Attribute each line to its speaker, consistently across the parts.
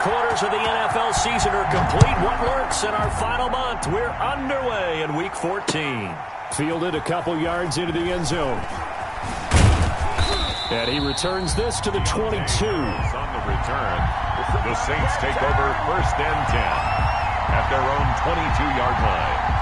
Speaker 1: Quarters of the NFL season are complete. What lurks in our final month? We're underway in Week 14. Fielded a couple yards into the end zone. And he returns this to the 22.
Speaker 2: On the return, the Saints take over 1st and 10 at their own 22-yard line.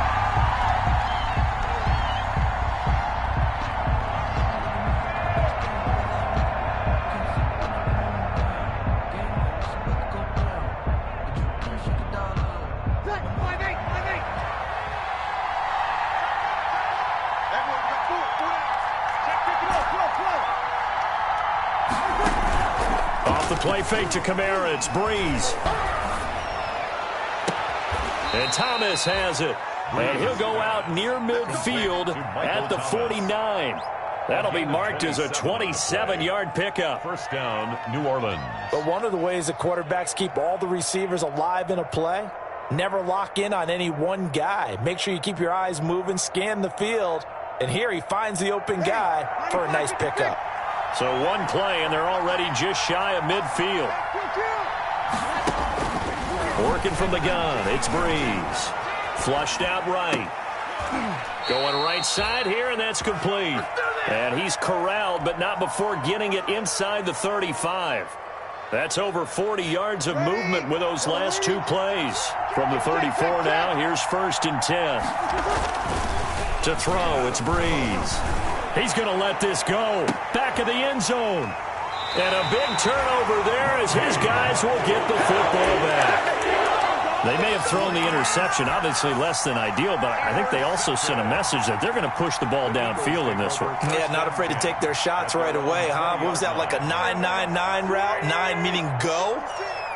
Speaker 1: Play fake to Kamara. It's Breeze. And Thomas has it. And he'll go out near midfield at the 49. That'll be marked as a 27-yard pickup.
Speaker 2: First down, New Orleans.
Speaker 3: But one of the ways that quarterbacks keep all the receivers alive in a play, never lock in on any one guy. Make sure you keep your eyes moving, scan the field. And here he finds the open guy for a nice pickup.
Speaker 1: So one play, and they're already just shy of midfield. Working from the gun, it's Breeze. Flushed out right. Going right side here, and that's complete. And he's corralled, but not before getting it inside the 35. That's over 40 yards of movement with those last two plays. From the 34 now, here's 1st and 10. To throw, it's Breeze. He's going to let this go. Back of the end zone. And a big turnover there as his guys will get the football back. They may have thrown the interception, obviously less than ideal, but I think they also sent a message that they're going to push the ball downfield in this one.
Speaker 3: Yeah, not afraid to take their shots right away, huh? What was that, like a 9-9-9 route? 9 meaning go?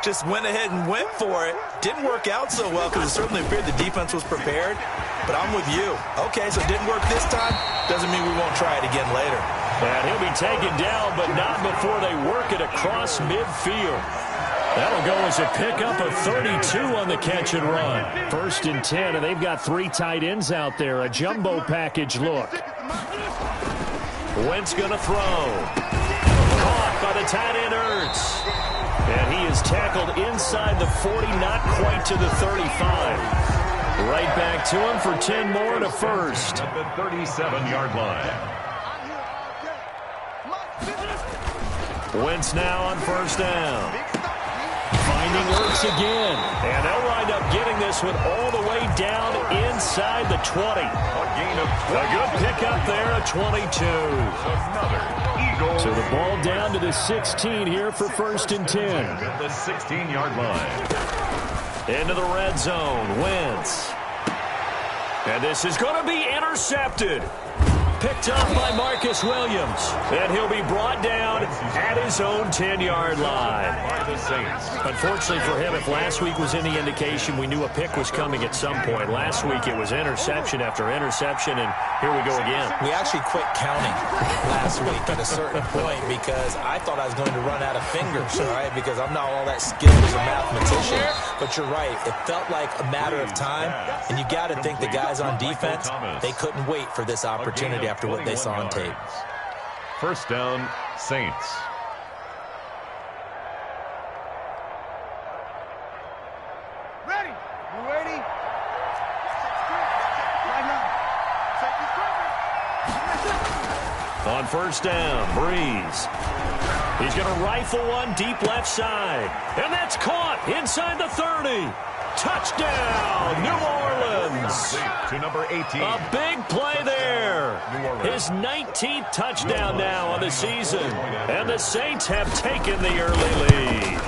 Speaker 3: Just went ahead and went for it. Didn't work out so well because it certainly appeared the defense was prepared. But I'm with you. Okay, so it didn't work this time. Doesn't mean we won't try it again later.
Speaker 1: And he'll be taken down, but not before they work it across midfield. That'll go as a pickup of 32 on the catch and run. 1st and 10, and they've got 3 tight ends out there. A jumbo package look. Wentz going to throw. Caught by the tight end Ertz. And he is tackled inside the 40, not quite to the 35. Right back to him for 10 more and a first.
Speaker 2: At the 37-yard line.
Speaker 1: Wentz now on 1st down. Finding Ertz again. And they'll wind up getting this one all the way down inside the 20.
Speaker 2: A gain of 20.
Speaker 1: A good pickup there at 22.
Speaker 2: Another Eagle.
Speaker 1: So the ball down to the 16 here for 1st and 10.
Speaker 2: At the 16-yard line.
Speaker 1: Into the red zone, Wentz. And this is going to be intercepted. Picked up by Marcus Williams. And he'll be brought down at his own 10-yard line. Unfortunately for him, if last week was any indication, we knew a pick was coming at some point. Last week it was interception after interception, and here we go again.
Speaker 3: We actually quit counting last week at a certain point because I thought I was going to run out of fingers, all right, because I'm not all that skilled as a mathematician. But you're right. It felt like a matter of time, and you got to think the guys on defense, they couldn't wait for this opportunity after what they saw on tape.
Speaker 2: First down, Saints.
Speaker 4: Ready? You ready?
Speaker 1: On 1st down, Breeze. He's going to rifle one deep left side. And that's caught inside the 30. Touchdown, New Orleans.
Speaker 2: To number 18.
Speaker 1: A big play there. His 19th touchdown now on the season. And the Saints have taken the early lead.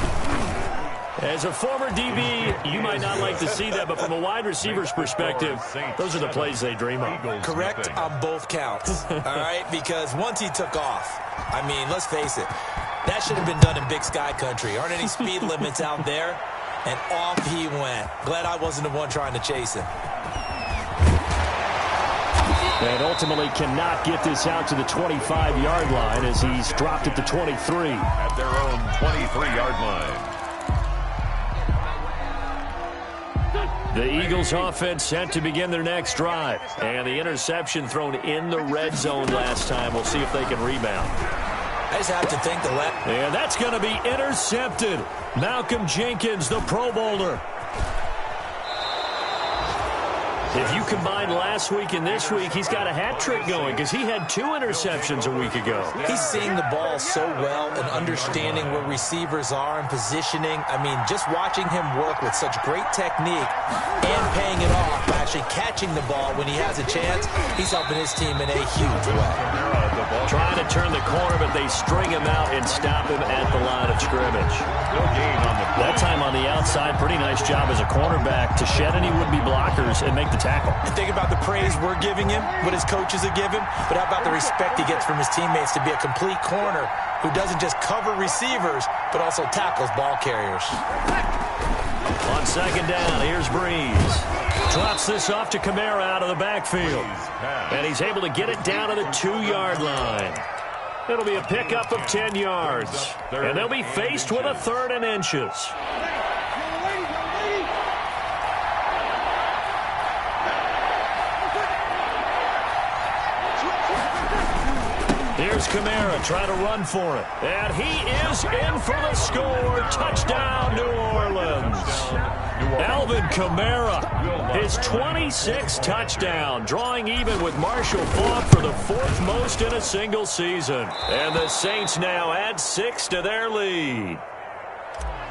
Speaker 1: As a former DB, you might not like to see that, but from a wide receiver's perspective, those are the plays they dream of.
Speaker 3: Correct on both counts, all right? Because once he took off, I mean, let's face it, that should have been done in Big Sky Country. Aren't any speed limits out there? And off he went. Glad I wasn't the one trying to chase him.
Speaker 1: And ultimately cannot get this out to the 25-yard line as he's dropped at the 23.
Speaker 2: At their own 23-yard line.
Speaker 1: The Eagles offense set to begin their next drive. And the interception thrown in the red zone last time. We'll see if they can rebound.
Speaker 3: I just have to think the left.
Speaker 1: And that's going to be intercepted. Malcolm Jenkins, the Pro Bowler. If you combine last week and this week, he's got a hat trick going because he had 2 interceptions a week ago.
Speaker 3: He's seeing the ball so well and understanding where receivers are and positioning. I mean, just watching him work with such great technique and paying it off by actually catching the ball when he has a chance, he's helping his team in a huge way.
Speaker 1: Trying to turn the corner, but they string him out and stop him at the line of scrimmage.
Speaker 2: No gain on the play.
Speaker 1: That time on the outside, pretty nice job as a cornerback to shed any would-be blockers and make the tackle.
Speaker 3: And think about the praise we're giving him, what his coaches are giving, but how about the respect he gets from his teammates to be a complete corner who doesn't just cover receivers, but also tackles ball carriers.
Speaker 1: On second down, here's Breeze. Drops this off to Kamara out of the backfield. And he's able to get it down to the 2-yard line. It'll be a pickup of 10 yards. And they'll be faced with a 3rd and inches. Here's Kamara trying to run for it. And he is in for the score. Touchdown, New Orleans. Alvin Kamara, his 26th touchdown, drawing even with Marshall Faulk for the 4th most in a single season. And the Saints now add 6 to their lead.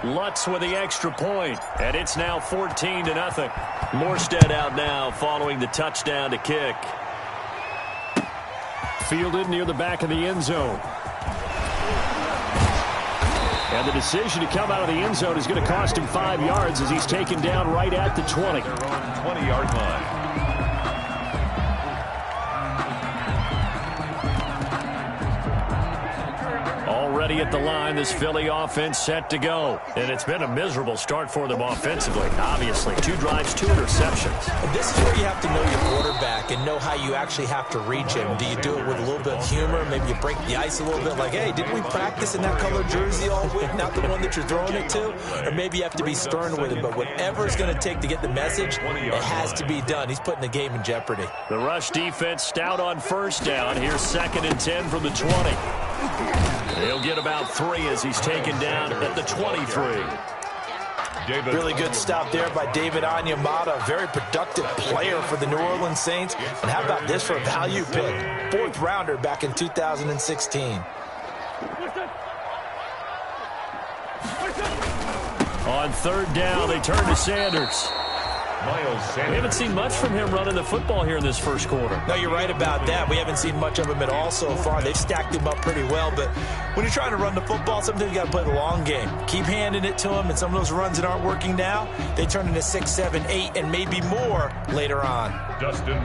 Speaker 1: Lutz with the extra point, and it's now 14-0. Morstead out now following the touchdown to kick. Fielded near the back of the end zone. And the decision to come out of the end zone is going to cost him 5 yards as he's taken down right at the 20.
Speaker 2: 20-yard line.
Speaker 1: Already at the line, this Philly offense set to go. And it's been a miserable start for them offensively, obviously. 2 drives, 2 interceptions.
Speaker 3: This is where you have to know your quarterback and know how you actually have to reach him. Do you do it with a little bit of humor? Maybe you break the ice a little bit like, hey, didn't we practice in that colored jersey all week, not the one that you're throwing it to? Or maybe you have to be stern with him. But whatever it's going to take to get the message, it has to be done. He's putting the game in jeopardy.
Speaker 1: The rush defense stout on first down. Here's 2nd and 10 from the 20. He'll get about 3 as he's taken down at the 23.
Speaker 3: Really good stop there by David Onyemata, a very productive player for the New Orleans Saints. And how about this for a value pick? 4th rounder back in 2016.
Speaker 1: On 3rd down, they turn to Sanders. We haven't seen much from him running the football here in this first quarter.
Speaker 3: No, you're right about that. We haven't seen much of him at all so far. They've stacked him up pretty well, but when you're trying to run the football, sometimes you got to play the long game. Keep handing it to him, and some of those runs that aren't working now, they turn into 6, 7, 8, and maybe more later on.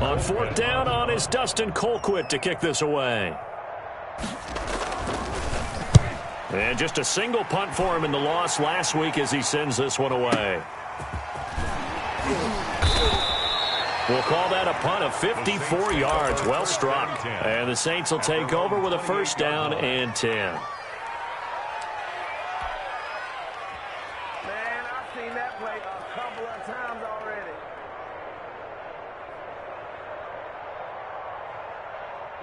Speaker 1: On 4th down on is Dustin Colquitt to kick this away. And just a single punt for him in the loss last week as he sends this one away. We'll call that a punt of 54 yards. Well struck. And the Saints will take over with a 1st down and 10.
Speaker 4: Man, I've seen that play a couple of times already.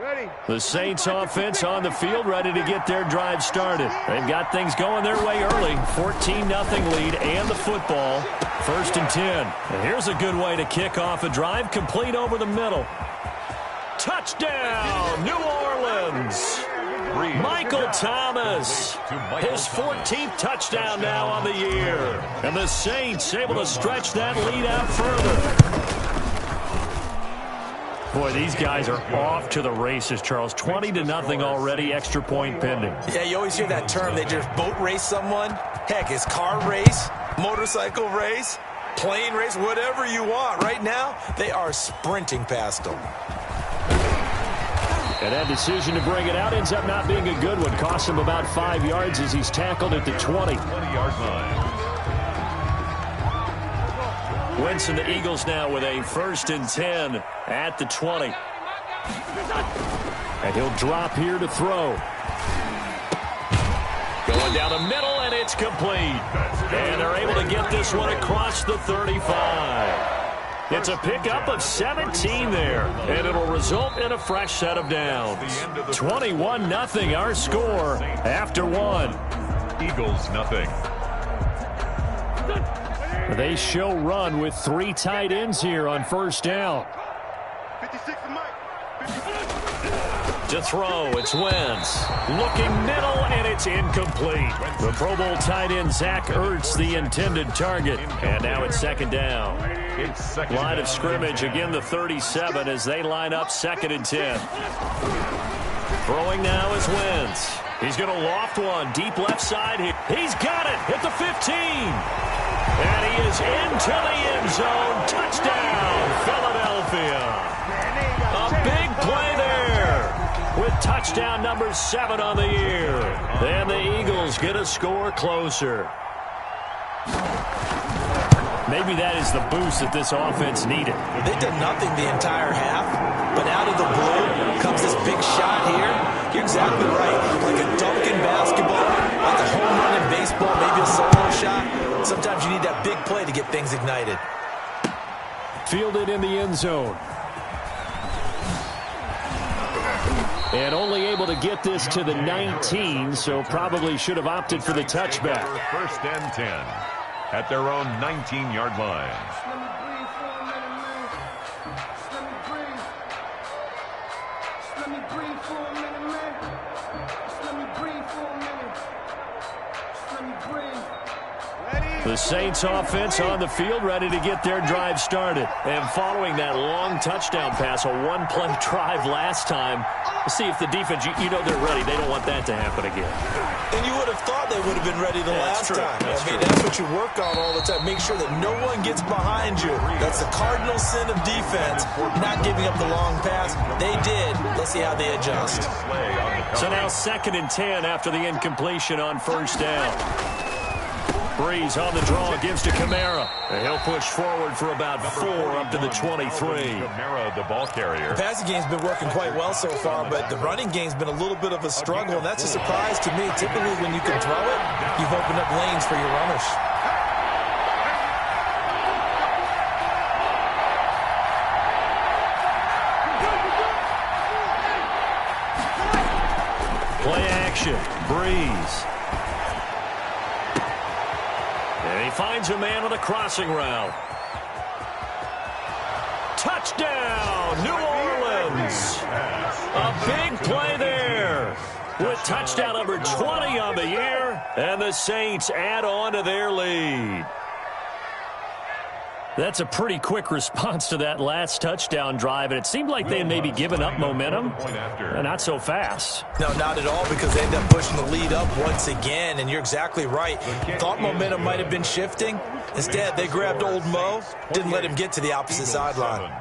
Speaker 4: Ready.
Speaker 1: The Saints offense on the field, ready to get their drive started. They've got things going their way early. 14-0 lead and the football. 1st and 10. And here's a good way to kick off a drive, complete over the middle. Touchdown, New Orleans. Michael Thomas, his 14th touchdown now on the year. And the Saints able to stretch that lead out further. Boy, these guys are off to the races, Charles. 20-0 already, extra point pending.
Speaker 3: Yeah, you always hear that term. They just boat race someone. Heck, it's car race, motorcycle race, plane race, whatever you want. Right now, they are sprinting past them.
Speaker 1: And that decision to bring it out ends up not being a good one. Costs him about 5 yards as he's tackled at the 20.
Speaker 2: 20-yard line.
Speaker 1: Wentz and the Eagles now with a 1st and 10 at the 20. And he'll drop here to throw. Going down the middle, and it's complete. And they're able to get this one across the 35. It's a pickup of 17 there, and it'll result in a fresh set of downs. 21-0 our score after one.
Speaker 2: Eagles nothing.
Speaker 1: They show run with 3 tight ends here on first down.
Speaker 4: 56 to Mike.
Speaker 1: To throw, it's Wentz. Looking middle, and it's incomplete. The Pro Bowl tight end Zach Ertz, the intended target. And now it's second down. Line of scrimmage, again the 37 as they line up 2nd and 10. Throwing now is Wentz. He's going to loft one deep left side here. He's got it at the 15. And he is into the end zone. Touchdown, Philadelphia. A big play there with touchdown number 7 on the year. And the Eagles get a score closer. Maybe that is the boost that this offense needed.
Speaker 3: They did nothing the entire half, but out of the blue comes this big shot here. You're exactly right. Like a dunk in basketball, like a home run in baseball, maybe a solo shot. Sometimes you need that big play to get things ignited.
Speaker 1: Fielded in the end zone. And only able to get this to the 19, so probably should have opted for the touchback.
Speaker 2: 1st and 10 at their own 19-yard line.
Speaker 4: Let me breathe for a minute, man. Just let me breathe. Just let me breathe for a minute, man. Just let me breathe for a minute. Just let me breathe.
Speaker 1: The Saints offense on the field, ready to get their drive started. And following that long touchdown pass, a one-play drive last time, let's see if the defense, you know they're ready. They don't want that to happen again.
Speaker 3: And you would have thought they would have been ready the last time.
Speaker 1: That's
Speaker 3: That's what you work on all the time. Make sure that no one gets behind you. That's the cardinal sin of defense, not giving up the long pass. They did. Let's see how they adjust.
Speaker 1: So now 2nd and 10 after the incompletion on first down. Breeze on the draw, gives to Kamara. And he'll push forward for about 4 up to the 23.
Speaker 2: Kamara, the ball carrier.
Speaker 3: The passing game's been working quite well so far, but the running game's been a little bit of a struggle, and that's a surprise to me. Typically, when you can throw it, you've opened up lanes for your runners.
Speaker 1: Play action. Breeze. And he finds a man on a crossing route. Touchdown, New Orleans. A big play there with touchdown number 20 on the year, and the Saints add on to their lead. That's a pretty quick response to that last touchdown drive, and it seemed like they had maybe given up momentum. Not so fast.
Speaker 3: No, not at all, because they end up pushing the lead up once again, and you're exactly right. Thought momentum might have been shifting. Instead, they grabbed old Mo, didn't let him get to the opposite sideline.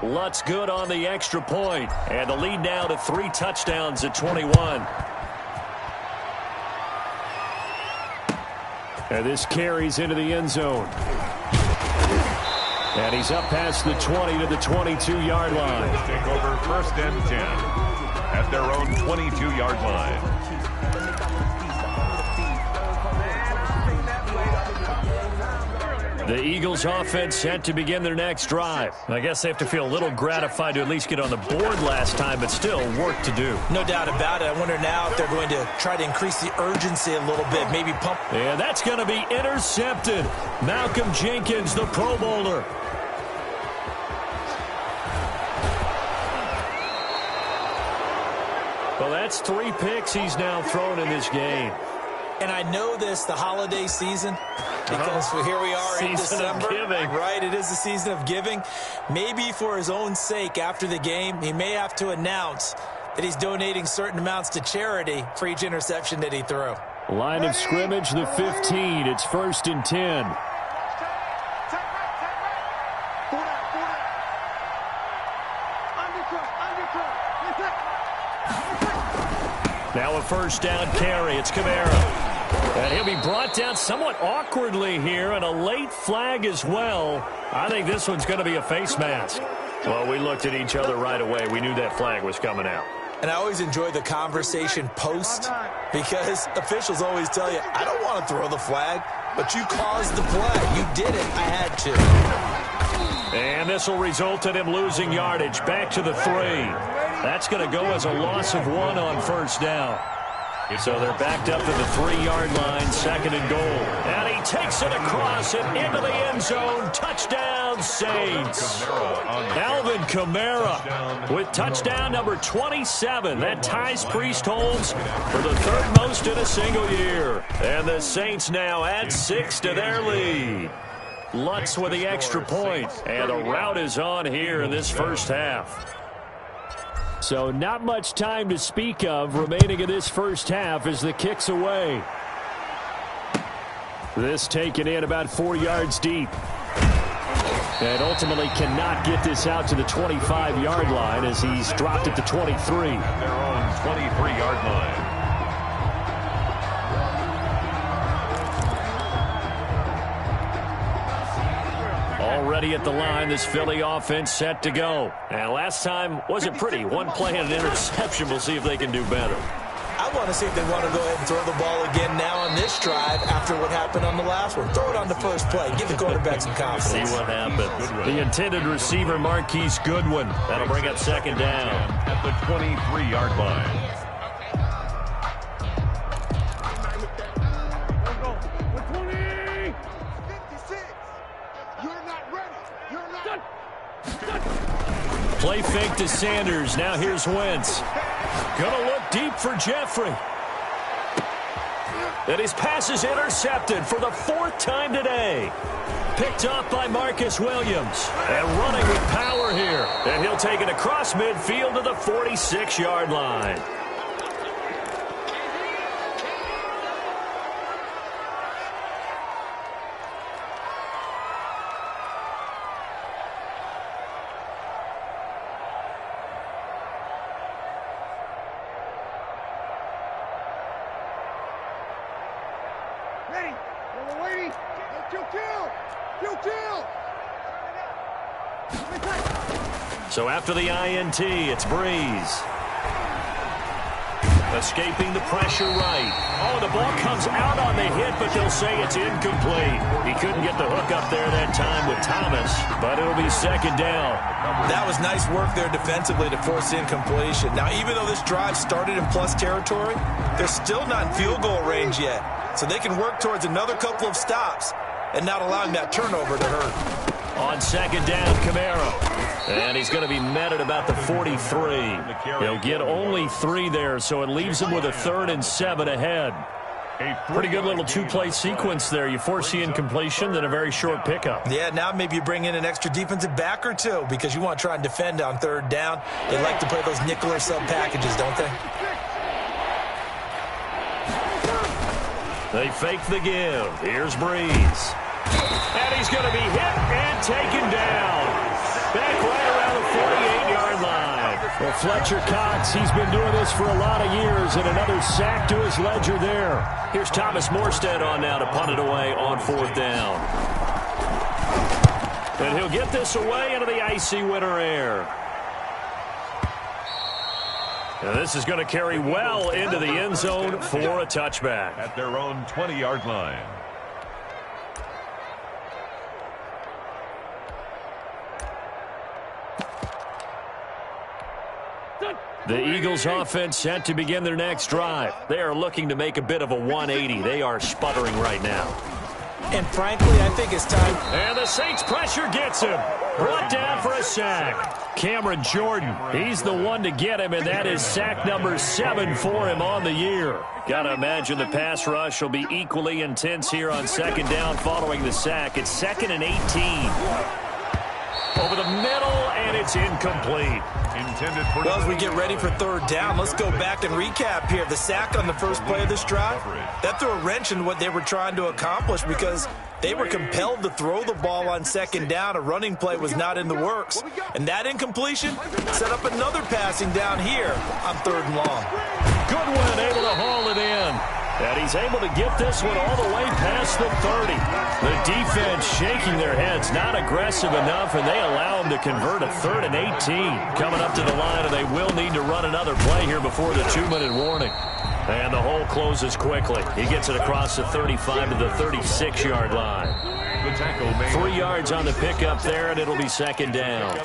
Speaker 1: Lutz good on the extra point, and the lead now to 3 touchdowns at 21. And this carries into the end zone. And he's up past the 20 to the 22-yard line.
Speaker 2: Take over 1st and 10 at their own 22-yard line.
Speaker 1: The Eagles offense set to begin their next drive. I guess they have to feel a little gratified to at least get on the board last time, but still work to do.
Speaker 3: No doubt about it. I wonder now if they're going to try to increase the urgency a little bit, maybe pump.
Speaker 1: And that's going to be intercepted. Malcolm Jenkins, the Pro Bowler. Well, that's 3 picks he's now thrown in this game.
Speaker 3: And I know this, the holiday season, because here we are in December.
Speaker 1: Season of giving.
Speaker 3: Right, it is the season of giving. Maybe for his own sake after the game, he may have to announce that he's donating certain amounts to charity for each interception that he threw.
Speaker 1: Line of scrimmage, the 15. It's 1st and 10. Now a first down carry. It's Kamara. And he'll be brought down somewhat awkwardly here, and a late flag as well. I think this one's going to be a face mask. Well, we looked at each other right away. We knew that flag was coming out.
Speaker 3: And I always enjoy the conversation post, because officials always tell you, I don't want to throw the flag, but you caused the play. You did it. I had to.
Speaker 1: And this will result in him losing yardage. Back to the 3. That's going to go as a loss of 1 on first down. So they're backed up to the 3-yard line, 2nd and goal. And he takes it across and into the end zone. Touchdown, Saints. Alvin Kamara with touchdown number 27. That ties Priest-Holmes for the 3rd most in a single year. And the Saints now add 6 to their lead. Lutz with the extra point. And the rout is on here in this first half. So not much time to speak of remaining in this first half as the kick's away. This taken in about 4 yards deep. And ultimately cannot get this out to the 25-yard line as he's dropped at the 23.
Speaker 2: At their own 23-yard line.
Speaker 1: Already at the line, this Philly offense set to go. And last time wasn't pretty. 1 play and an interception. We'll see if they can do better.
Speaker 3: I want to see if they want to go ahead and throw the ball again now on this drive after what happened on the last one. Throw it on the first play. Give the quarterback some confidence.
Speaker 1: See what happens. The intended receiver, Marquise Goodwin. That'll bring up 2nd down.
Speaker 2: At the 23-yard line.
Speaker 1: Play fake to Sanders. Now here's Wentz. Gonna look deep for Jeffrey. And his pass is intercepted for the 4th time today. Picked up by Marcus Williams. And running with power here. And he'll take it across midfield to the 46-yard line. So after the INT, it's Breeze. Escaping the pressure right. Oh, the ball comes out on the hit, but they'll say it's incomplete. He couldn't get the hook up there that time with Thomas, but it'll be 2nd down.
Speaker 3: That was nice work there defensively to force incompletion. Now, even though this drive started in plus territory, they're still not in field goal range yet. So they can work towards another couple of stops and not allowing that turnover to hurt.
Speaker 1: On 2nd down, Kamara. And he's going to be met at about the 43. He'll get only 3 there, so it leaves him with a 3rd and 7 ahead. Pretty good little 2-play sequence there. You force the incompletion, then a very short pickup.
Speaker 3: Yeah, now maybe you bring in an extra defensive back or 2 because you want to try and defend on 3rd down. They like to play those nickel or sub packages, don't they?
Speaker 1: They fake the give. Here's Breeze. And he's going to be hit and taken down. Back right around the 48-yard line. Well, Fletcher Cox, he's been doing this for a lot of years, and another sack to his ledger there. Here's Thomas Morstead on now to punt it away on 4th down. And he'll get this away into the icy winter air. And this is going to carry well into the end zone for a touchback.
Speaker 2: At their own 20-yard line.
Speaker 1: The Eagles offense set to begin their next drive. They are looking to make a bit of a 180. They are sputtering right now.
Speaker 3: And frankly, I think it's time.
Speaker 1: And the Saints pressure gets him. Brought down for a sack. Cameron Jordan, he's the one to get him, and that is sack number 7 for him on the year. Got to imagine the pass rush will be equally intense here on 2nd down following the sack. It's 2nd and 18. Over the middle, and it's incomplete.
Speaker 3: Well, as we get ready for 3rd down, let's go back and recap here. The sack on the first play of this drive, that threw a wrench in what they were trying to accomplish because they were compelled to throw the ball on 2nd down. A running play was not in the works. And that incompletion set up another passing down here on 3rd and long.
Speaker 1: Goodwin able to haul it in. And he's able to get this one all the way past the 30. The defense shaking their heads, not aggressive enough, and they allow him to convert a 3rd and 18. Coming up to the line, and they will need to run another play here before the 2-minute warning. And the hole closes quickly. He gets it across the 35 to the 36-yard line. 3 yards on the pickup there, and it'll be second down.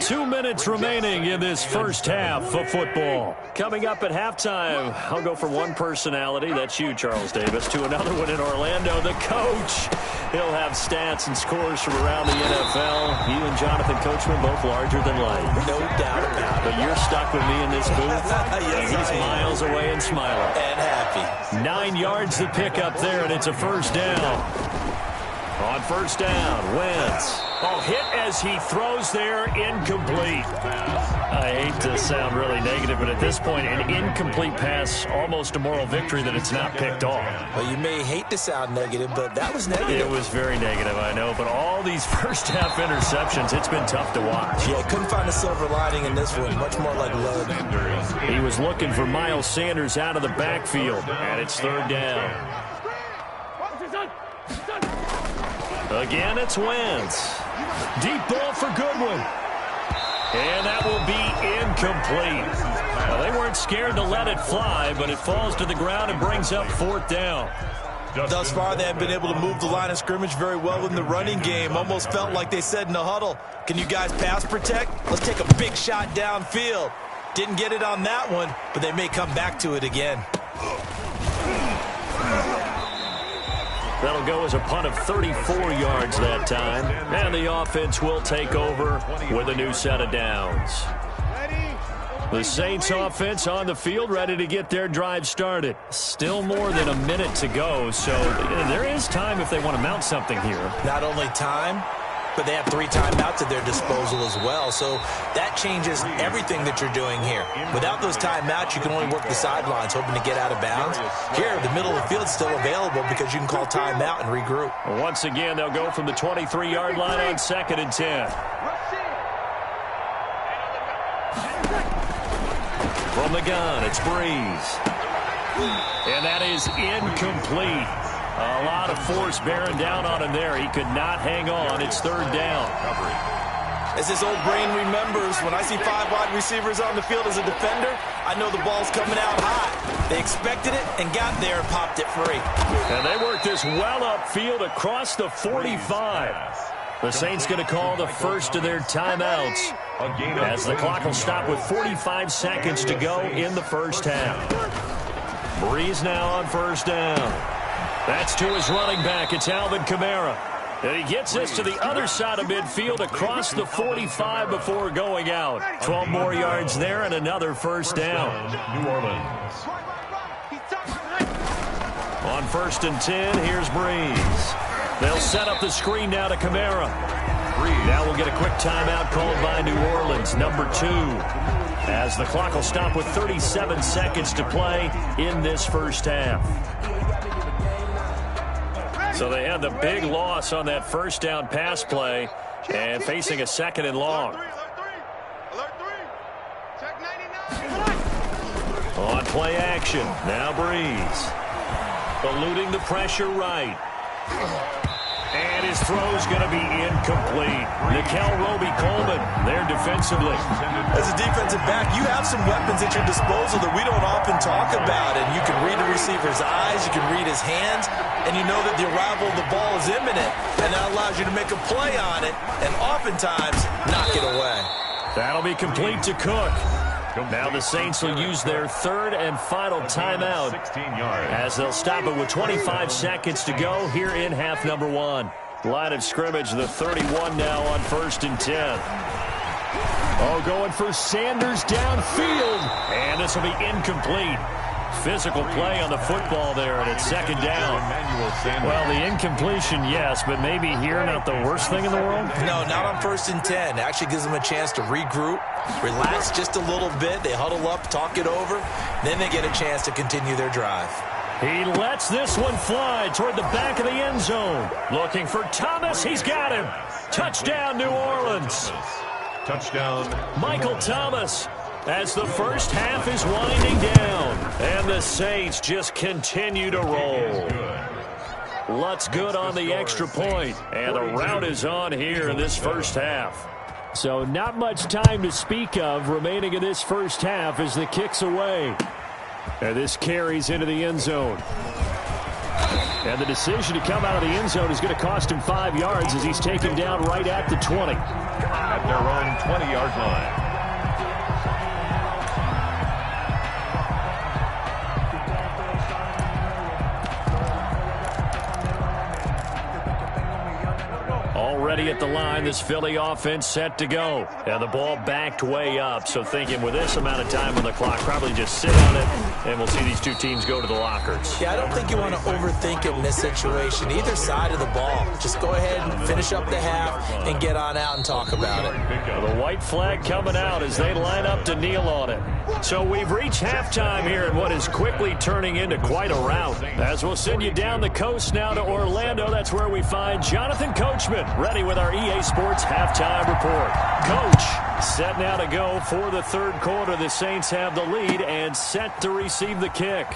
Speaker 1: 2 minutes remaining in this first half of football. Coming up at halftime, I'll go from one personality, that's you, Charles Davis, to another one in Orlando, the coach. He'll have stats and scores from around the NFL. You and Jonathan Coachman both larger than life.
Speaker 3: No doubt about it.
Speaker 1: But you're stuck with me in this booth.
Speaker 3: Yes,
Speaker 1: and he's miles away and smiling.
Speaker 3: And happy.
Speaker 1: 9 yards to pick up there, and it's a first down. On first down, Wentz. Oh, hit as he throws there, incomplete. I hate to sound really negative, but at this point, an incomplete pass, almost a moral victory that it's not picked off.
Speaker 3: Well, you may hate to sound negative, but that was negative.
Speaker 1: It was very negative, I know, but all these first-half interceptions, it's been tough to watch.
Speaker 3: Yeah, couldn't find a silver lining in this one, much more like lead.
Speaker 1: He was looking for Miles Sanders out of the backfield, and it's third down. Again, it's Wentz. Deep ball for Goodwin. And that will be incomplete. Well, they weren't scared to let it fly, but it falls to the ground and brings up fourth down.
Speaker 3: Thus far, they have been able to move the line of scrimmage very well in the running game. Almost felt like they said in the huddle, can you guys pass protect? Let's take a big shot downfield. Didn't get it on that one, but they may come back to it again.
Speaker 1: That'll go as a punt of 34 yards that time. And the offense will take over with a new set of downs. The Saints offense on the field, ready to get their drive started. Still more than a minute to go, so there is time if they want to mount something here.
Speaker 3: Not only time, but they have 3 timeouts at their disposal as well. So that changes everything that you're doing here. Without those timeouts, you can only work the sidelines, hoping to get out of bounds. Here, the middle of the field is still available because you can call timeout and regroup.
Speaker 1: Once again, they'll go from the 23-yard line on 2nd and 10. From the gun, it's Breeze. And that is incomplete. A lot of force bearing down on him there. He could not hang on. It's third down.
Speaker 3: As this old brain remembers, when I see 5 wide receivers on the field as a defender, I know the ball's coming out high. They expected it and got there and popped it free.
Speaker 1: And they worked this well upfield across the 45. The Saints going to call the first of their timeouts as the clock will stop with 45 seconds to go in the first half. Breeze now on first down. That's to his running back. It's Alvin Kamara. And he gets this to the other side of midfield across the 45 before going out. 12 more yards there and another first down.
Speaker 2: New Orleans.
Speaker 1: On 1st and 10, here's Breeze. They'll set up the screen now to Kamara. Now we'll get a quick timeout called by New Orleans, number 2. As the clock will stop with 37 seconds to play in this first half. So they had the big loss on that first down pass play and facing a 2nd and long. On play action, now Breeze. Eluding the pressure right. And his throw's going to be incomplete. Nickel Roby-Coleman there defensively.
Speaker 3: As a defensive back, you have some weapons at your disposal that we don't often talk about. And you can read the receiver's eyes, you can read his hands, and you know that the arrival of the ball is imminent. And that allows you to make a play on it and oftentimes knock it away.
Speaker 1: That'll be complete to Cook. Now the Saints will use their 3rd and final timeout as they'll stop it with 25 seconds to go here in half number 1. Line of scrimmage, the 31 now on 1st and 10. Oh, going for Sanders downfield. And this will be incomplete. Physical play on the football there, and it's 2nd down. Well, the incompletion, yes, but maybe here not the worst thing in the world?
Speaker 3: No, not on 1st and 10. It actually gives them a chance to regroup, relax just a little bit. They huddle up, talk it over. Then they get a chance to continue their drive.
Speaker 1: He lets this one fly toward the back of the end zone. Looking for Thomas. He's got him. Touchdown, New Orleans.
Speaker 2: Touchdown,
Speaker 1: Michael Thomas. As the first half is winding down, and the Saints just continue to roll. Lutz good on the extra point, and the rout is on here in this first half. So not much time to speak of remaining in this first half as the kick's away. And this carries into the end zone. And the decision to come out of the end zone is going to cost him 5 yards as he's taken down right at the 20.
Speaker 2: At their own 20-yard line.
Speaker 1: Already at the line, this Philly offense set to go. And the ball backed way up. So thinking with this amount of time on the clock, probably just sit on it, and we'll see these two teams go to the lockers.
Speaker 3: Yeah, I don't think you want to overthink it in this situation. Either side of the ball. Just go ahead and finish up the half and get on out and talk about it.
Speaker 1: The white flag coming out as they line up to kneel on it. So we've reached halftime here in what is quickly turning into quite a rout. As we'll send you down the coast now to Orlando, that's where we find Jonathan Coachman, ready with our EA Sports halftime report. Coach, set now to go for the third quarter. The Saints have the lead and set to receive the kick.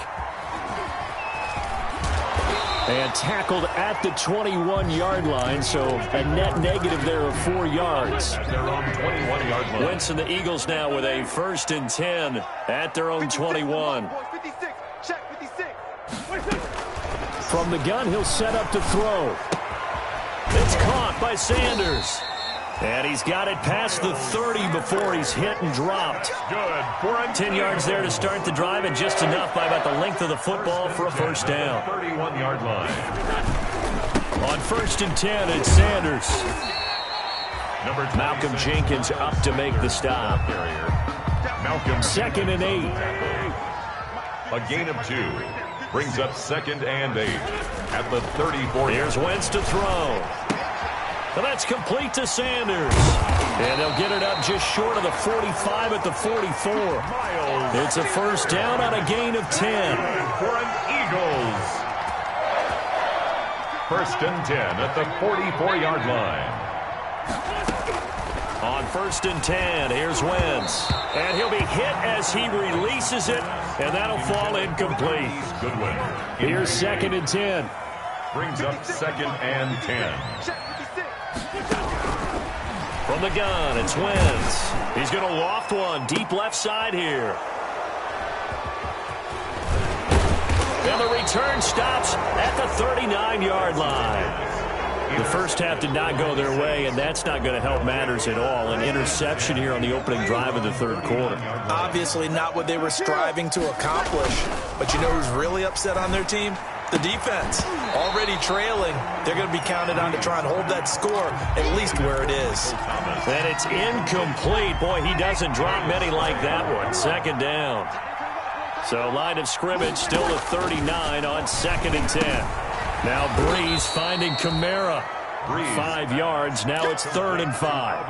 Speaker 1: And tackled at the 21-yard line, so a net negative there of 4 yards.
Speaker 2: At their own 21-yard line.
Speaker 1: Wentz and the Eagles now with a 1st and 10 at their own 21. From the gun, he'll set up to throw. It's caught by Sanders. And he's got it past the 30 before he's hit and dropped.
Speaker 2: Good. For a
Speaker 1: 10 yards there to start the drive, and just enough by about the length of the football for a first down.
Speaker 2: 31-yard line.
Speaker 1: On 1st and 10, it's Sanders.
Speaker 2: Number
Speaker 1: Malcolm Jenkins up to make the stop.
Speaker 2: Malcolm
Speaker 1: 2nd and 8.
Speaker 2: A gain of 2. Brings up 2nd and 8 at the 34.
Speaker 1: Here's Wentz to throw. Well, that's complete to Sanders. And they'll get it up just short of the 45 at the 44. It's a first down on a gain of 10.
Speaker 2: For an Eagles. 1st and 10 at the 44-yard line.
Speaker 1: On 1st and 10, here's Wentz. And he'll be hit as he releases it, and that'll fall incomplete.
Speaker 2: Goodwin.
Speaker 1: Here's 2nd and 10.
Speaker 2: Brings up 2nd and 10.
Speaker 1: From the gun, it's Wentz. He's going to loft one deep left side here. And the return stops at the 39-yard line. The first half did not go their way, and that's not going to help matters at all. An interception here on the opening drive of the third quarter.
Speaker 3: Obviously not what they were striving to accomplish. But you know who's really upset on their team? The defense. Already trailing, they're going to be counted on to try and hold that score at least where it is.
Speaker 1: And it's incomplete. Boy, he doesn't drop many like that one. 2nd down. So line of scrimmage still at 39 on 2nd and 10. Now Breeze finding Kamara. 5 yards. Now it's 3rd and 5.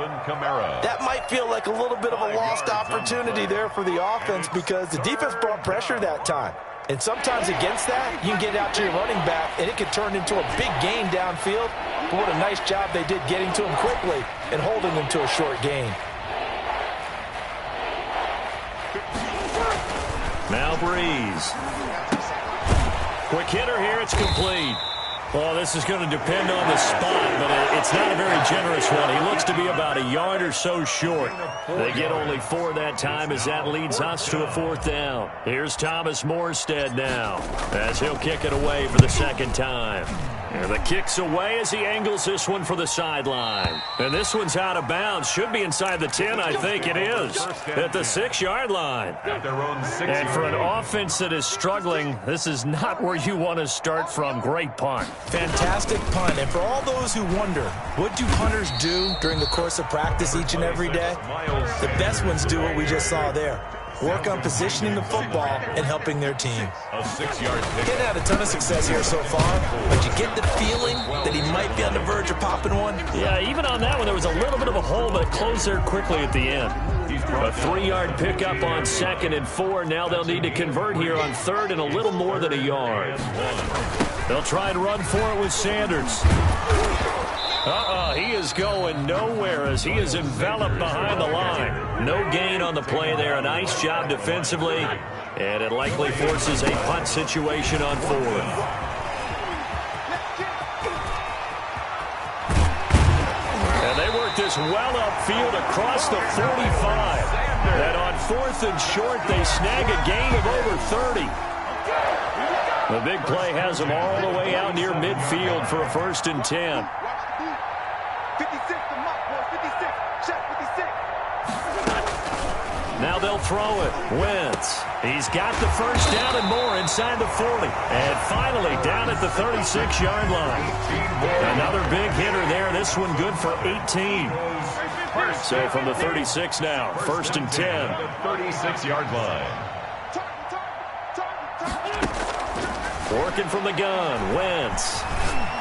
Speaker 3: That might feel like a little bit of a lost opportunity there for the offense because the defense brought pressure that time. And sometimes against that, you can get out to your running back, and it can turn into a big gain downfield. But what a nice job they did getting to him quickly and holding him to a short gain.
Speaker 1: Now Breeze. Quick hitter here. It's complete. Well, this is going to depend on the spot, but it's not a very generous one. He looks to be about a yard or so short. They get only 4 that time as that leads us to a 4th down. Here's Thomas Morstead now as he'll kick it away for the 2nd time. And the kick's away as he angles this one for the sideline. And this one's out of bounds. Should be inside the 10, I think it is. At the 6-yard line. And for an offense that is struggling, this is not where you want to start from. Great punt.
Speaker 3: Fantastic punt. And for all those who wonder, what do punters do during the course of practice each and every day? The best ones do what we just saw there. Work on positioning the football and helping their team.
Speaker 2: A 6-yard pick.
Speaker 3: Didn't have a ton of success here so far, but you get the feeling that he might be on the verge of popping one.
Speaker 1: Yeah, even on that one, there was a little bit of a hole, but it closed there quickly at the end. A 3-yard pickup on 2nd and 4. Now they'll need to convert here on 3rd and a little more than a yard. They'll try and run for it with Sanders. He is going nowhere as he is enveloped behind the line. No gain on the play there. A nice job defensively. And it likely forces a punt situation on 4th. And they work this well upfield across the 45. And on 4th and short, they snag a gain of over 30. The big play has them all the way out near midfield for a 1st and 10.
Speaker 4: 56, the mark, boys. 56. Check 56.
Speaker 1: Now they'll throw it. Wentz. He's got the first down and more inside the 40. And finally down at the 36-yard line. Another big hitter there. This one good for 18. So from the 36 now, 1st and 10.
Speaker 2: 36-yard line.
Speaker 1: Working from the gun, Wentz.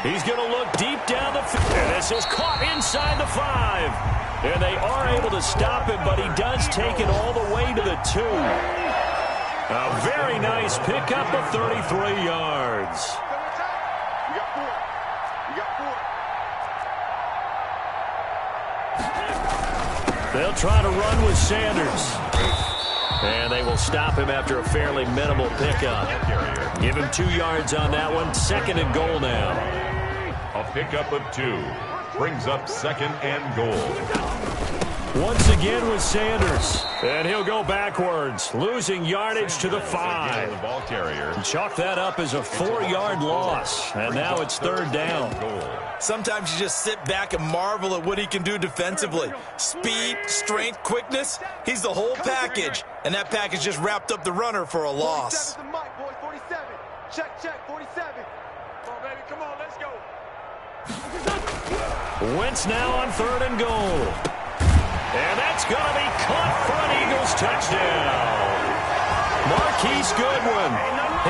Speaker 1: He's going to look deep down the field. And this is caught inside the 5. And they are able to stop him, but he does take it all the way to the 2. A very nice pickup of 33 yards.
Speaker 4: We got 4. We got 4.
Speaker 1: They'll try to run with Sanders. And they will stop him after a fairly minimal pickup. Give him 2 yards on that one. 2nd and goal now.
Speaker 2: A pickup of 2 brings up 2nd and goal.
Speaker 1: Once again with Sanders. And he'll go backwards, losing yardage to the 5.
Speaker 2: The ball carrier.
Speaker 1: Chalk that up as a 4-yard loss. And now it's 3rd down.
Speaker 3: Sometimes you just sit back and marvel at what he can do defensively. Speed, strength, quickness. He's the whole package. And that package just wrapped up the runner for a loss.
Speaker 4: 47 the mic, boys. 47. Check, 47. Come on, baby. Come on, let's go.
Speaker 1: Wentz now on 3rd and goal. And that's going to be caught for an Eagles touchdown. Marquise Goodwin,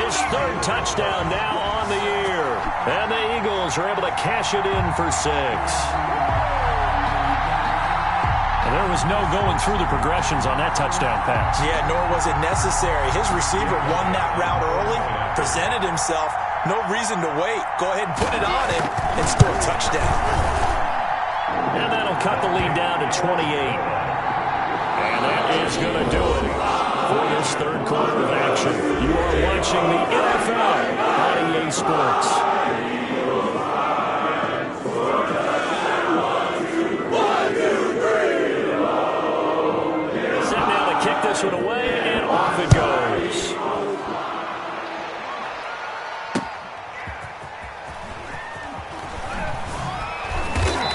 Speaker 1: his 3rd touchdown now on the year. And the Eagles are able to cash it in for 6. And there was no going through the progressions on that touchdown pass.
Speaker 3: Yeah, nor was it necessary. His receiver won that route early, presented himself. No reason to wait. Go ahead and put it on him and score a touchdown.
Speaker 1: And that'll cut the lead down to 28. And that is going to do it for this 3rd quarter of action. You are watching the NFL on EA Sports. Set now to kick this one away, and off it goes.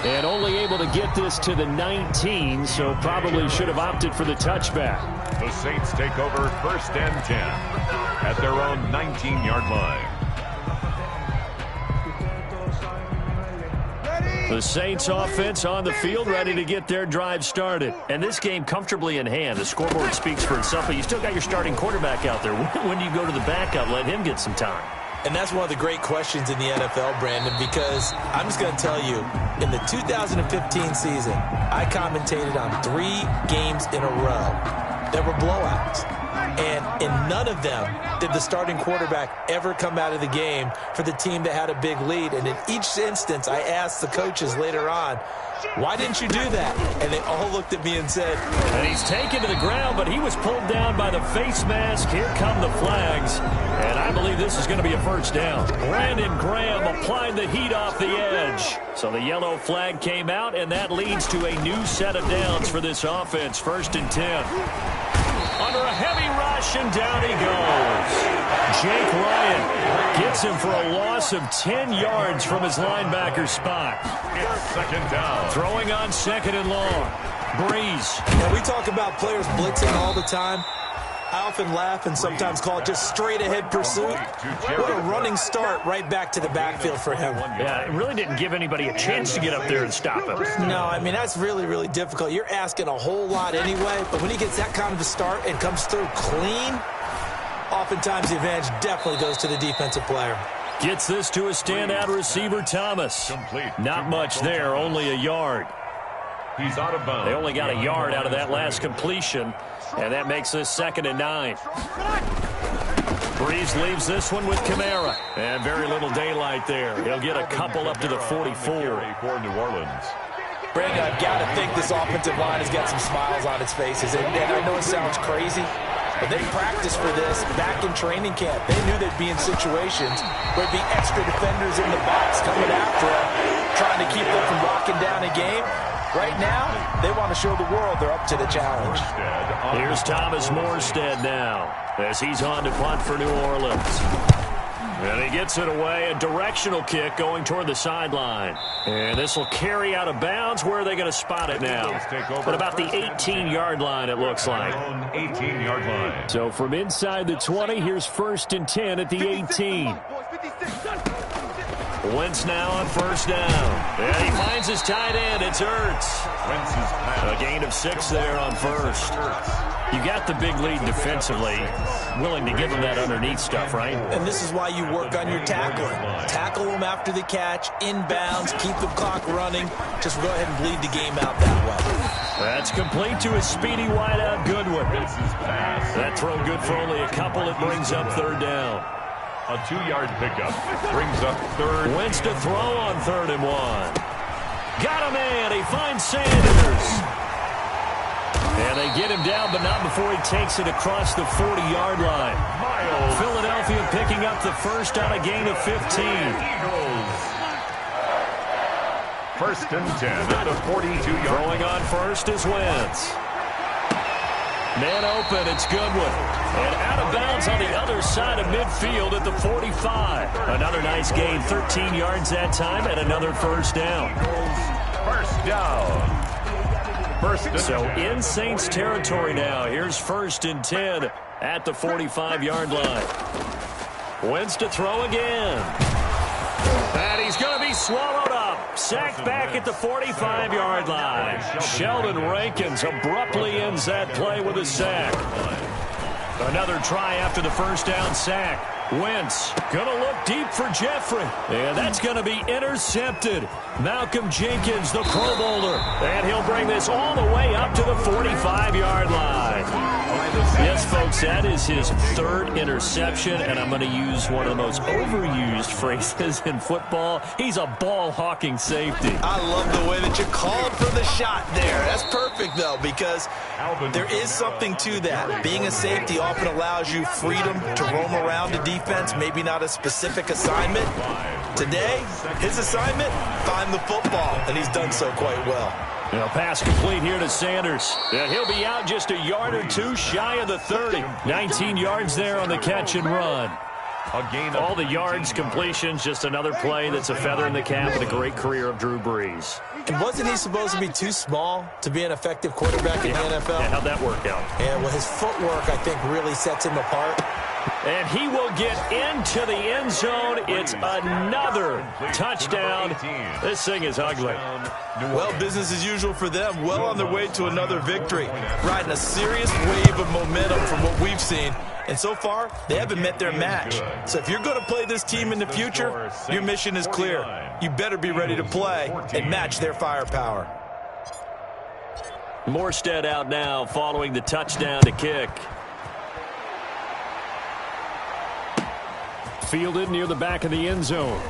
Speaker 1: And only able to get this to the 19, so probably should have opted for the touchback.
Speaker 2: The Saints take over 1st and 10 at their own 19-yard line.
Speaker 1: The Saints offense on the field, ready to get their drive started. And this game comfortably in hand. The scoreboard speaks for itself, but you still got your starting quarterback out there. When do you go to the backup, let him get some time?
Speaker 3: And that's one of the great questions in the NFL, Brandon, because I'm just going to tell you, in the 2015 season, I commentated on 3 games in a row that were blowouts. And in none of them did the starting quarterback ever come out of the game for the team that had a big lead. And in each instance, I asked the coaches later on, why didn't you do that? And they all looked at me and said...
Speaker 1: And he's taken to the ground, but he was pulled down by the face mask. Here come the flags. And I believe this is going to be a 1st down. Brandon Graham applied the heat off the edge. So the yellow flag came out, and that leads to a new set of downs for this offense. 1st and 10. Under a heavy rush, and down he goes. Jake Ryan gets him for a loss of 10 yards from his linebacker spot.
Speaker 2: It's 2nd down.
Speaker 1: Throwing on 2nd and long. Breeze.
Speaker 3: And we talk about players blitzing all the time. I often laugh and sometimes call it just straight-ahead pursuit. What a running start right back to the backfield for him.
Speaker 1: Yeah, it really didn't give anybody a chance to get up there and stop him.
Speaker 3: No, I mean, that's really, really difficult. You're asking a whole lot anyway, but when he gets that kind of a start and comes through clean, oftentimes the advantage definitely goes to the defensive player.
Speaker 1: Gets this to a standout receiver, Thomas.
Speaker 2: Complete.
Speaker 1: Not much there, only a yard.
Speaker 2: He's out of bounds.
Speaker 1: They only got a yard out of that last completion, and that makes this 2nd and 9. Breeze leaves this one with Kamara. And very little daylight there. He'll get a couple up to the 44.
Speaker 2: For New Orleans.
Speaker 3: Brandon, I've got to think this offensive line has got some smiles on its faces. And I know it sounds crazy, but they practiced for this back in training camp. They knew they'd be in situations where there'd be extra defenders in the box coming after them, trying to keep them from locking down a game. Right now, they want to show the world they're up to the challenge.
Speaker 1: Here's Thomas Morstead now, as he's on to punt for New Orleans. And he gets it away, a directional kick going toward the sideline. And this will carry out of bounds. Where are they going to spot it now? At about the 18-yard line, it looks like.
Speaker 2: 18-yard line.
Speaker 1: So from inside the 20, here's 1st and 10 at the 18. Wentz now on 1st down. And he finds his tight end. It's Ertz. A gain of 6 there on 1st. You got the big lead defensively, willing to give him that underneath stuff, right?
Speaker 3: And this is why you work on your tackling. Tackle them after the catch, inbounds, keep the clock running. Just go ahead and bleed the game out that way.
Speaker 1: That's complete to a speedy wideout Goodwin. That throw good for only a couple. It brings up 3rd down.
Speaker 2: A 2-yard pickup brings up 3rd.
Speaker 1: Wentz to throw on 3rd and 1. Got a man. He finds Sanders. And they get him down, but not before he takes it across the 40-yard line. Philadelphia picking up the first on a gain of 15.
Speaker 2: Eagles. 1st and 10 at the 42-yard.
Speaker 1: Throwing on 1st is Wentz. Man open, it's Goodwin. And out of bounds on the other side of midfield at the 45. Another nice gain, 13 yards that time, and another 1st down.
Speaker 2: 1st down.
Speaker 1: So in Saints territory now. Here's 1st and 10 at the 45-yard line. Wentz to throw again. And he's going to be swallowed up. Sacked back at the 45-yard line. Sheldon Rankins abruptly ends that play with a sack. Another try after the 1st down sack. Wentz going to look deep for Jeffrey. And that's going to be intercepted. Malcolm Jenkins, the Pro Bowler. And he'll bring this all the way up to the 45-yard line. Yes, folks, that is his 3rd interception, and I'm going to use one of the most overused phrases in football. He's a ball-hawking safety.
Speaker 3: I love the way that you called for the shot there. That's perfect, though, because there is something to that. Being a safety often allows you freedom to roam around the defense, maybe not a specific assignment. Today, his assignment, find the football, and he's done so quite well.
Speaker 1: Now pass complete here to Sanders. And he'll be out just a yard or 2 shy of the 30. 19 yards there on the catch and run. All the yards, completions, just another play that's a feather in the cap and a great career of Drew Brees.
Speaker 3: And wasn't he supposed to be too small to be an effective quarterback in the NFL?
Speaker 1: Yeah, how'd that work out?
Speaker 3: Yeah, well, his footwork, I think, really sets him apart.
Speaker 1: And he will get into the end zone. It's another touchdown. This thing is ugly.
Speaker 3: Well, business as usual for them. Well on their way to another victory. Riding a serious wave of momentum from what we've seen. And so far, they haven't met their match. So if you're going to play this team in the future, your mission is clear. You better be ready to play and match their firepower.
Speaker 1: Morstead out now following the touchdown to kick. Fielded near the back of the end zone.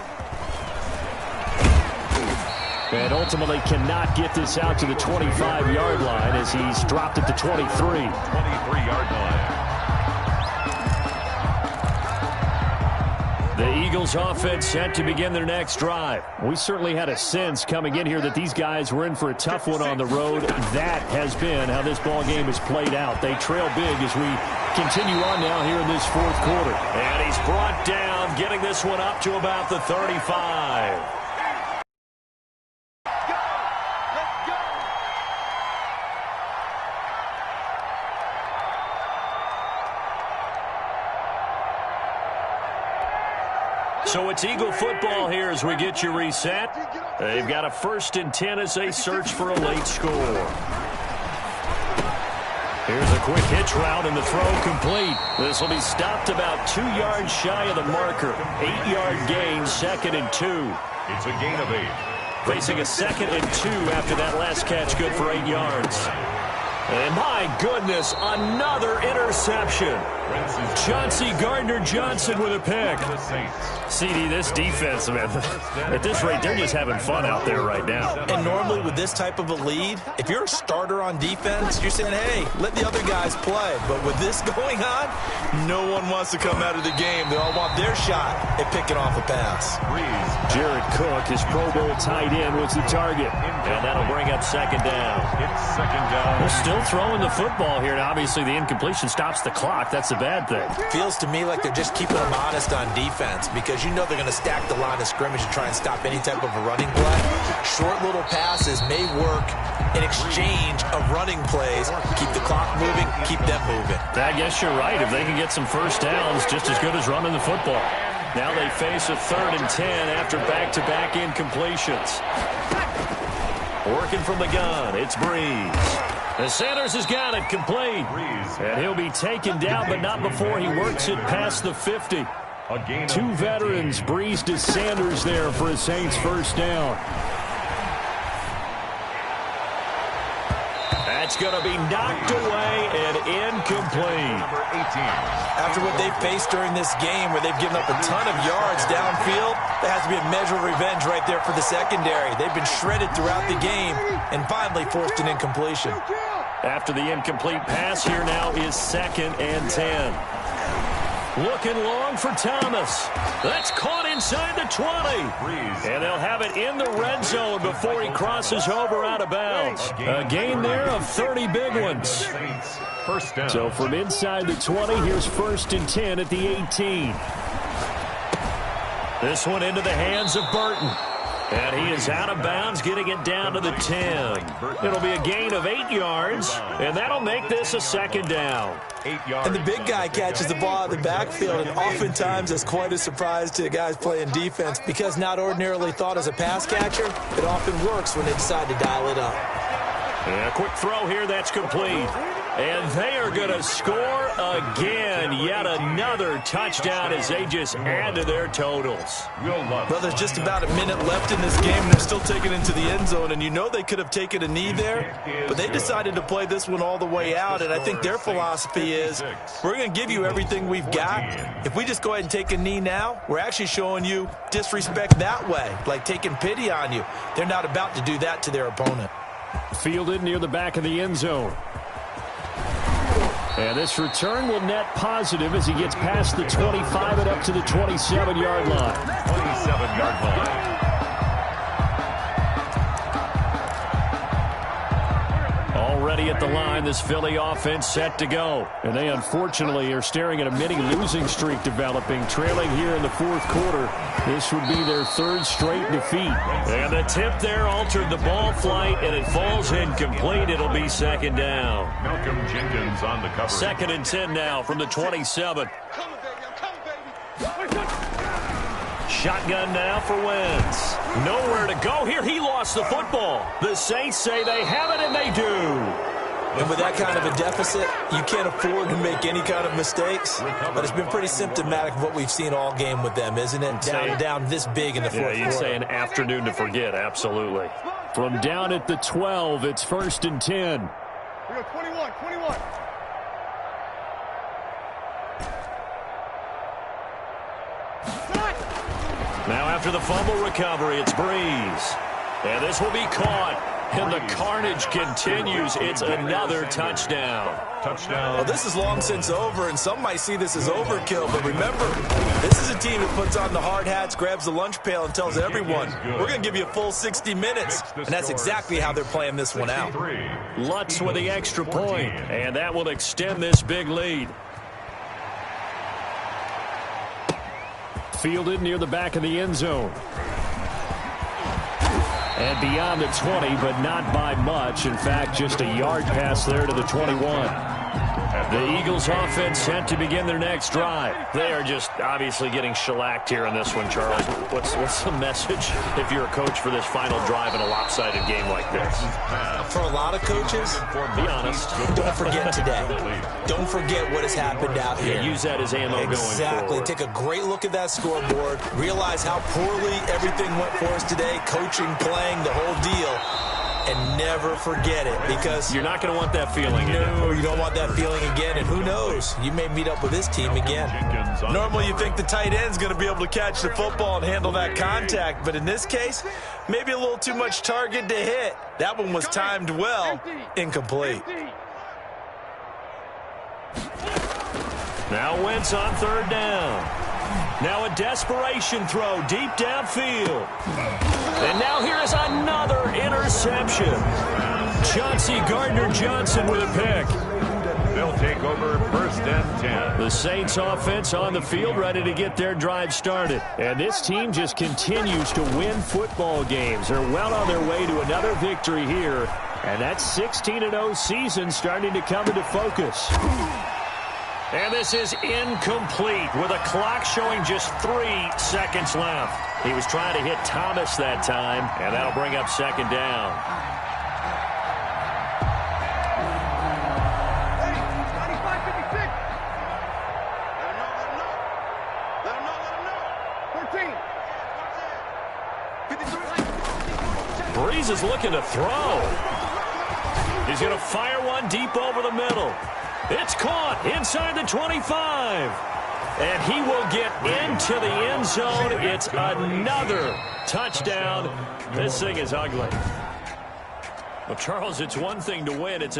Speaker 1: And ultimately cannot get this out to the 25-yard line as he's dropped at the 23.
Speaker 2: 23-yard line.
Speaker 1: The Eagles offense set to begin their next drive. We certainly had a sense coming in here that these guys were in for a tough one on the road. That has been how this ball game has played out. They trail big as we continue on now here in this 4th quarter. And he's brought down, getting this one up to about the 35. So it's Eagle football here as we get you reset. They've got a 1st and 10 as they search for a late score. Here's a quick hitch route and the throw complete. This will be stopped about 2 yards shy of the marker. 8-yard gain, 2nd and 2.
Speaker 2: It's a gain of 8.
Speaker 1: Facing a 2nd and 2 after that last catch, good for 8 yards. And my goodness, another interception. Chauncey Gardner-Johnson with a pick. CD, this defense, man, at this rate, they're just having fun out there right now.
Speaker 3: And normally with this type of a lead, if you're a starter on defense, you're saying, hey, let the other guys play. But with this going on, no one wants to come out of the game. They all want their shot at picking off a pass.
Speaker 1: Jared Cook, his Pro Bowl tight end, was the target. And that'll bring up 2nd down.
Speaker 2: It's 2nd down.
Speaker 1: They're still throwing the football here. And obviously, the incompletion stops the clock. That's the bad thing.
Speaker 3: Feels to me like they're just keeping them honest on defense because you know they're going to stack the line of scrimmage and try and stop any type of a running play. Short little passes may work in exchange of running plays. Keep the clock moving, keep them moving.
Speaker 1: I guess you're right. If they can get some first downs, just as good as running the football. Now they face a 3rd and 10 after back-to-back incompletions. Working from the gun, it's Breeze. The Sanders has got it complete. And he'll be taken down, but not before he works it past the 50. Two veterans, Breeze to Sanders there for a Saints first down. That's going to be knocked away and incomplete.
Speaker 3: After what they've faced during this game where they've given up a ton of yards downfield, there has to be a measure of revenge right there for the secondary. They've been shredded throughout the game and finally forced an incompletion.
Speaker 1: After the incomplete pass, here now is 2nd and 10. Looking long for Thomas. That's caught inside the 20. And they'll have it in the red zone before he crosses over out of bounds. A gain there of 30 big ones.
Speaker 2: First down.
Speaker 1: So from inside the 20, here's 1st and 10 at the 18. This one into the hands of Burton. And he is out of bounds, getting it down to the 10. It'll be a gain of 8 yards, and that'll make this a 2nd down.
Speaker 2: 8 yards.
Speaker 3: And the big guy catches the ball out of the backfield, and oftentimes it's quite a surprise to the guys playing defense because not ordinarily thought as a pass catcher, it often works when they decide to dial it up.
Speaker 1: And a quick throw here, that's complete. And they are going to score again. Yet another touchdown as they just add to their totals.
Speaker 3: Well, there's just about a minute left in this game, and they're still taking it into the end zone. And you know they could have taken a knee there, but they decided to play this one all the way out. And I think their philosophy is, we're going to give you everything we've got. If we just go ahead and take a knee now, we're actually showing you disrespect that way, like taking pity on you. They're not about to do that to their opponent.
Speaker 1: Fielded near the back of the end zone. And this return will net positive as he gets past the 25 and up to the 27-yard line.
Speaker 2: 27-yard line.
Speaker 1: Already at the line, this Philly offense set to go. And they unfortunately are staring at a mini losing streak developing, trailing here in the 4th quarter. This would be their 3rd straight defeat. And the tip there altered the ball flight, and it falls incomplete. It'll be 2nd down.
Speaker 2: Malcolm Jenkins on the cover.
Speaker 1: 2nd and 10 now from the 27. Shotgun now for Wentz. Nowhere to go here. He lost the football. The Saints say they have it, and they do.
Speaker 3: And with that kind of a deficit, you can't afford to make any kind of mistakes. But it's been pretty symptomatic of what we've seen all game with them, isn't it? Down this big in the 4th quarter.
Speaker 1: Yeah, you'd say an afternoon to forget, absolutely. From down at the 12, it's 1st and 10.
Speaker 4: We got 21.
Speaker 1: Now after the fumble recovery, it's Breeze. And this will be caught. And the carnage continues. It's another touchdown.
Speaker 3: Well, this is long since over, and some might see this as overkill. But remember, this is a team that puts on the hard hats, grabs the lunch pail, and tells everyone, we're going to give you a full 60 minutes. And that's exactly how they're playing this one out.
Speaker 1: Lutz with the extra point, and that will extend this big lead. Fielded near the back of the end zone. And beyond the 20, but not by much. In fact, just a yard pass there to the 21. The Eagles offense set to begin their next drive. They are just obviously getting shellacked here in this one, Charles. What's the message if you're a coach for this final drive in a lopsided game like this?
Speaker 3: For a lot of coaches,
Speaker 1: be honest.
Speaker 3: Don't forget today. Don't forget what has happened out here.
Speaker 1: Yeah, use that as ammo going forward.
Speaker 3: Exactly. Take a great look at that scoreboard. Realize how poorly everything went for us today. Coaching, playing, the whole deal. And never forget it, because
Speaker 1: you're not going to want that feeling again.
Speaker 3: No, you don't want that feeling again. And who knows? You may meet up with this team again. Normally you think the tight end's going to be able to catch the football and handle that contact. But in this case, maybe a little too much target to hit. That one was timed well. Incomplete.
Speaker 1: Now Wentz on 3rd down. Now a desperation throw deep downfield. And now here is another interception. Chauncey Gardner-Johnson with a pick.
Speaker 2: They'll take over 1st and 10.
Speaker 1: The Saints offense on the field, ready to get their drive started. And this team just continues to win football games. They're well on their way to another victory here. And that 16-0 season starting to come into focus. And this is incomplete with a clock showing just 3 seconds left. He was trying to hit Thomas that time, and that'll bring up 2nd down. Breeze is looking to throw. He's going to fire one deep over the middle. It's caught inside the 25. And he will get into the end zone. It's another touchdown. This thing is ugly. Well, Charles, it's one thing to win. It's